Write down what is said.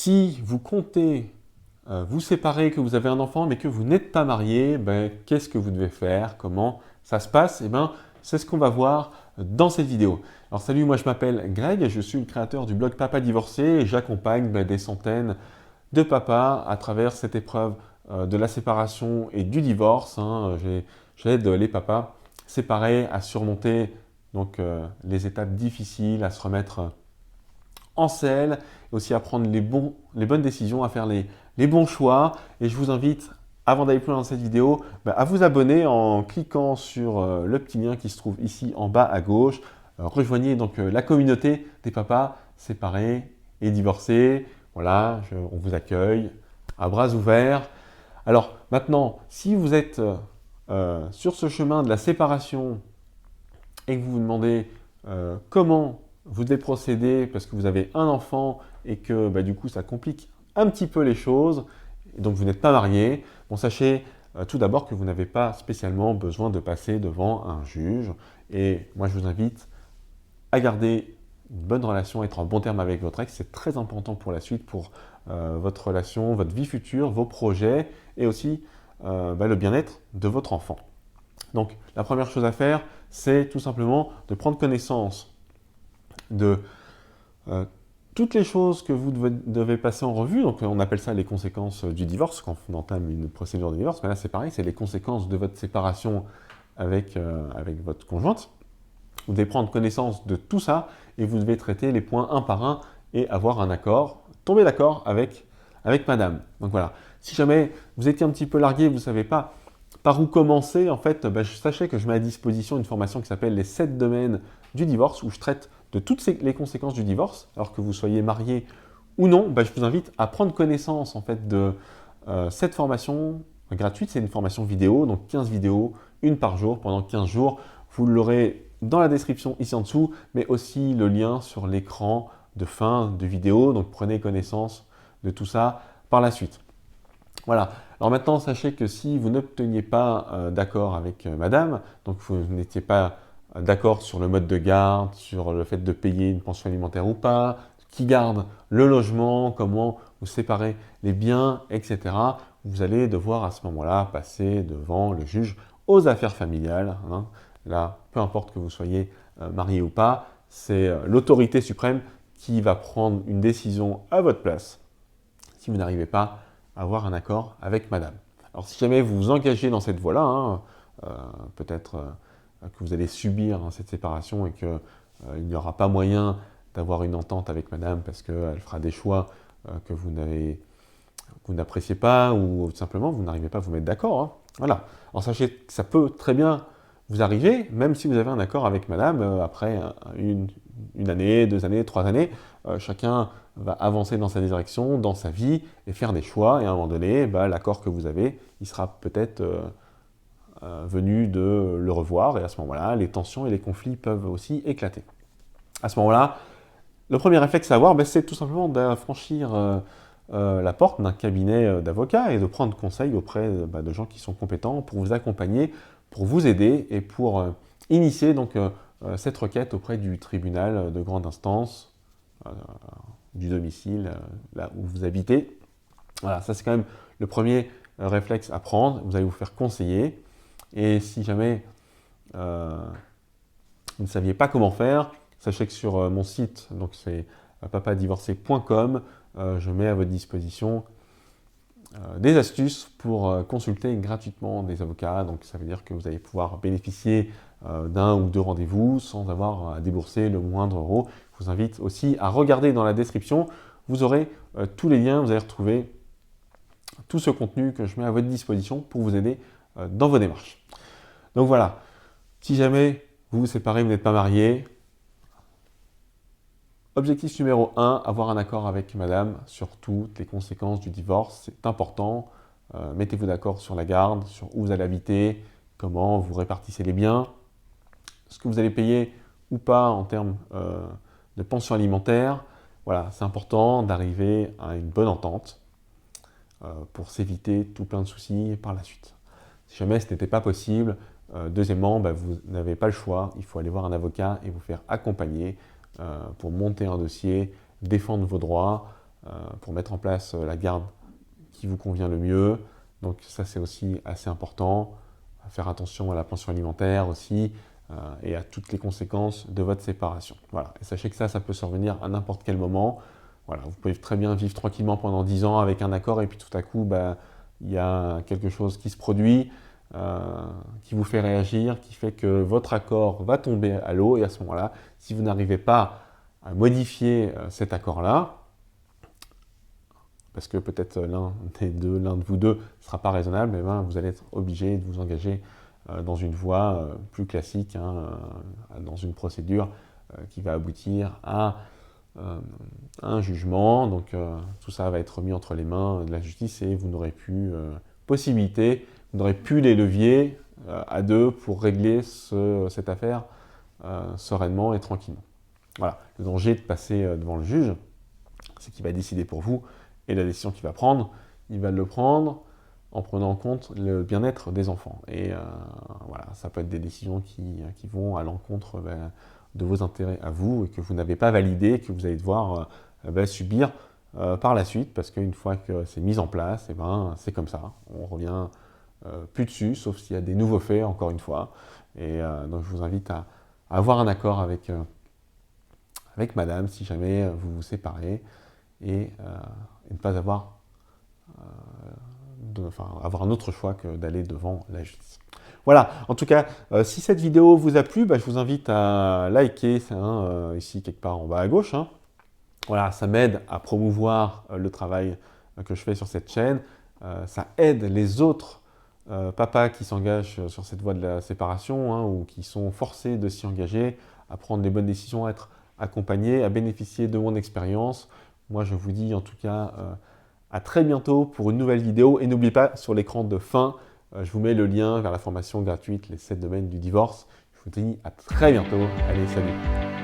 Si vous comptez vous séparer, que vous avez un enfant, mais que vous n'êtes pas marié, ben, qu'est-ce que vous devez faire? Comment ça se passe? Eh ben, c'est ce qu'on va voir dans cette vidéo. Alors salut, moi je m'appelle Greg, je suis le créateur du blog Papa Divorcé et j'accompagne des centaines de papas à travers cette épreuve de la séparation et du divorce. J'aide les papas séparés à surmonter les étapes difficiles, à se remettre en selle, et aussi à prendre les bonnes décisions, à faire les bons choix. Et je vous invite, avant d'aller plus loin dans cette vidéo, à vous abonner en cliquant sur le petit lien qui se trouve ici en bas à gauche. Rejoignez donc la communauté des papas séparés et divorcés. Voilà, on vous accueille à bras ouverts. Alors maintenant, si vous êtes sur ce chemin de la séparation et que vous vous demandez comment vous devez procéder parce que vous avez un enfant et que du coup ça complique un petit peu les choses, et donc vous n'êtes pas marié, bon, sachez tout d'abord que vous n'avez pas spécialement besoin de passer devant un juge. Et moi je vous invite à garder une bonne relation, être en bon terme avec votre ex. C'est très important pour la suite, pour votre relation, votre vie future, vos projets et aussi le bien-être de votre enfant. Donc la première chose à faire, c'est tout simplement de prendre connaissance de toutes les choses que vous devez passer en revue. Donc on appelle ça les conséquences du divorce quand on entame une procédure de divorce. Mais là c'est pareil, c'est les conséquences de votre séparation avec votre conjointe. Vous devez prendre connaissance de tout ça et vous devez traiter les points un par un et avoir un accord, tomber d'accord avec madame. Donc voilà, si jamais vous étiez un petit peu largué, vous ne savez pas par où commencer, en fait, sachez que je mets à disposition une formation qui s'appelle les 7 domaines du divorce, où je traite de toutes les conséquences du divorce, alors que vous soyez marié ou non. Je vous invite à prendre connaissance en fait de cette formation gratuite. C'est une formation vidéo, donc 15 vidéos, une par jour, pendant 15 jours. Vous l'aurez dans la description ici en dessous, mais aussi le lien sur l'écran de fin de vidéo. Donc prenez connaissance de tout ça par la suite. Voilà. Alors maintenant, sachez que si vous n'obteniez pas d'accord avec madame, donc vous n'étiez pas d'accord sur le mode de garde, sur le fait de payer une pension alimentaire ou pas, qui garde le logement, comment vous séparez les biens, etc., vous allez devoir à ce moment-là passer devant le juge aux affaires familiales. Là, peu importe que vous soyez marié ou pas, c'est l'autorité suprême qui va prendre une décision à votre place si vous n'arrivez pas à avoir un accord avec madame. Alors si jamais vous vous engagez dans cette voie-là, peut-être que vous allez subir cette séparation et qu'il n'y aura pas moyen d'avoir une entente avec madame parce qu'elle fera des choix que vous n'appréciez pas ou tout simplement vous n'arrivez pas à vous mettre d'accord. Voilà. Alors sachez que ça peut très bien vous arriver, même si vous avez un accord avec madame, après une année, 2 années, 3 années, chacun va avancer dans sa direction, dans sa vie, et faire des choix, et à un moment donné, l'accord que vous avez, il sera peut-être venu de le revoir, et à ce moment-là, les tensions et les conflits peuvent aussi éclater. À ce moment-là, le premier réflexe à avoir, c'est tout simplement de franchir la porte d'un cabinet d'avocats et de prendre conseil auprès de gens qui sont compétents pour vous accompagner, pour vous aider et pour initier cette requête auprès du tribunal de grande instance, du domicile, là où vous habitez. Voilà, ça c'est quand même le premier réflexe à prendre. Vous allez vous faire conseiller. Et si jamais vous ne saviez pas comment faire, sachez que sur mon site, donc c'est papadivorcé.com, je mets à votre disposition des astuces pour consulter gratuitement des avocats. Donc ça veut dire que vous allez pouvoir bénéficier d'un ou 2 rendez-vous sans avoir à débourser le moindre euro. Je vous invite aussi à regarder dans la description. Vous aurez tous les liens, vous allez retrouver tout ce contenu que je mets à votre disposition pour vous aider dans vos démarches. Donc voilà, si jamais vous vous séparez, vous n'êtes pas marié, objectif numéro 1, avoir un accord avec madame sur toutes les conséquences du divorce. C'est important. Mettez-vous d'accord sur la garde, sur où vous allez habiter, comment vous répartissez les biens, ce que vous allez payer ou pas en termes de pension alimentaire. Voilà, c'est important d'arriver à une bonne entente pour s'éviter tout plein de soucis par la suite. Si jamais ce n'était pas possible, deuxièmement, vous n'avez pas le choix, il faut aller voir un avocat et vous faire accompagner pour monter un dossier, défendre vos droits, pour mettre en place la garde qui vous convient le mieux. Donc ça, c'est aussi assez important. Faire attention à la pension alimentaire aussi et à toutes les conséquences de votre séparation. Voilà. Et sachez que ça peut survenir à n'importe quel moment. Voilà. Vous pouvez très bien vivre tranquillement pendant 10 ans avec un accord et puis tout à coup, il y a quelque chose qui se produit, qui vous fait réagir, qui fait que votre accord va tomber à l'eau et à ce moment-là, si vous n'arrivez pas à modifier cet accord-là, parce que peut-être l'un de vous deux ne sera pas raisonnable, vous allez être obligé de vous engager dans une voie plus classique, dans une procédure qui va aboutir à un jugement. Donc tout ça va être mis entre les mains de la justice et vous n'aurez plus vous n'aurez plus les leviers à deux pour régler cette affaire sereinement et tranquillement. Voilà, le danger de passer devant le juge, c'est qu'il va décider pour vous. Et la décision qu'il va prendre, il va le prendre en prenant en compte le bien-être des enfants. Et voilà, ça peut être des décisions qui vont à l'encontre de vos intérêts à vous et que vous n'avez pas validé, que vous allez devoir subir par la suite, parce qu'une fois que c'est mis en place, c'est comme ça. On revient plus dessus, sauf s'il y a des nouveaux faits, encore une fois. Et donc je vous invite à avoir un accord avec madame si jamais vous vous séparez. Et ne pas avoir un autre choix que d'aller devant la justice. Voilà, en tout cas, si cette vidéo vous a plu, je vous invite à liker, ici quelque part en bas à gauche. Voilà, ça m'aide à promouvoir le travail que je fais sur cette chaîne. Ça aide les autres papas qui s'engagent sur cette voie de la séparation ou qui sont forcés de s'y engager, à prendre les bonnes décisions, à être accompagnés, à bénéficier de mon expérience. Moi, je vous dis en tout cas à très bientôt pour une nouvelle vidéo. Et n'oubliez pas, sur l'écran de fin, je vous mets le lien vers la formation gratuite, les 7 domaines du divorce. Je vous dis à très bientôt. Allez, salut!